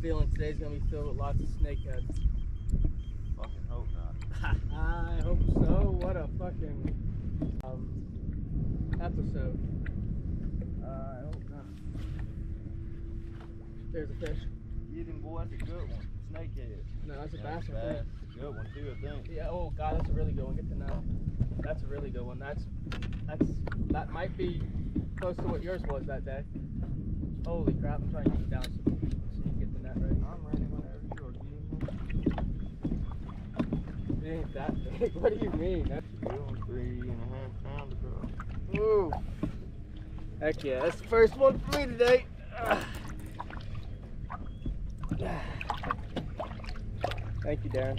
feeling today's gonna be filled with lots of snakeheads. Fucking hope not. I hope so. What a fucking episode. I hope not. There's a fish. Get him, boy. That's a good one. Snakehead. No, that's a Yeah, bass, I bass. think. It's a good one too, I think. Yeah. Oh God, that's a really good one. Get to know. That's a really good one. That might be close to what yours was that day. Holy crap! I'm trying to get you down so you can get the net ready. I'm ready whenever you are. It ain't that big. What do you mean? That's Good one, 3.5 pounds across. Ooh. Heck yeah, that's the first one for me today. Thank you, Darren.